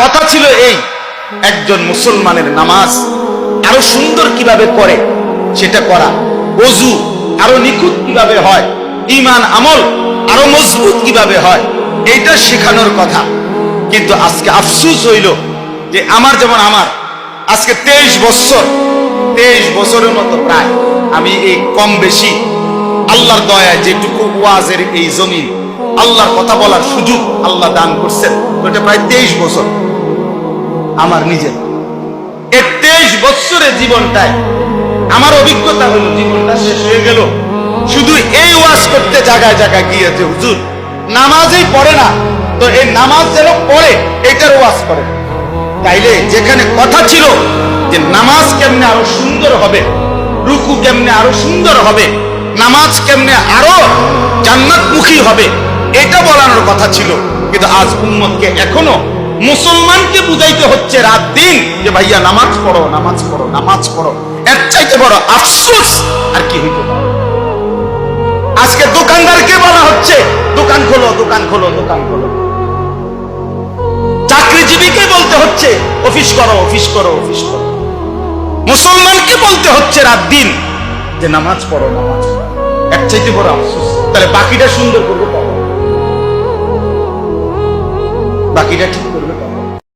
কথা ছিল এই, একজন মুসলমানের নামাজ আরো সুন্দর কিভাবে করে সেটা করা, ওযু আরো নিখুঁত কিভাবে হয়, ঈমান আমল আরো মজবুত কিভাবে হয়, এইটা শেখানোর কথা। কিন্তু আজকে আফসোস হইল যে আমার আজকে 23 বছরের মতো প্রায় আমি এই কম বেশি আল্লাহর দয়ায় যেটুকু ওয়াজের এই জমিন আল্লাহর কথা বলার সুযোগ আল্লাহ দান করছেন, ওটা প্রায় 23 বছর আমার নিজের। এই 23 বছরের জীবনটায় আমার অভিজ্ঞতা হলো জীবনটা শেষ হয়ে গেল শুধু এই ওয়াজ করতে জায়গায় জায়গায় গিয়েছে, হুজুর নামাজই পড়ে না, তো এই নামাজ যেন পড়ে এটার ওয়াজ করে। তাইলে যেখানে কথা ছিল যে নামাজ কেমনে আরো সুন্দর হবে, রুকু কেমনে আরো সুন্দর হবে, নামাজ কেমনে আরো জান্নাতমুখী হবে, এটা বলানোর কথা ছিল। কিন্তু আজ উম্মতকে এখনো মুসলমানকে বুঝাইতে হচ্ছে রাত দিন যে ভাইয়া নামাজ পড়ো, নামাজ পড়ো, নামাজ পড়ো। এর চাইতে বড় আফসোস আর কি হইতে পারে? আজকে দোকানদারকে বলা হচ্ছে দোকান খোলো, দোকান খোলো, দোকান খোলো। চাকরিজীবীকে বলতে হচ্ছে অফিস করো, অফিস করো, অফিস করো। মুসলমানকে বলতে হচ্ছে রাত দিন যে নামাজ পড়ো, নামাজ পড়ো। এর চাইতে বড় আফসোস। তাহলে বাকিটা সুন্দর করবো, বাকিটা ঠিক করবো।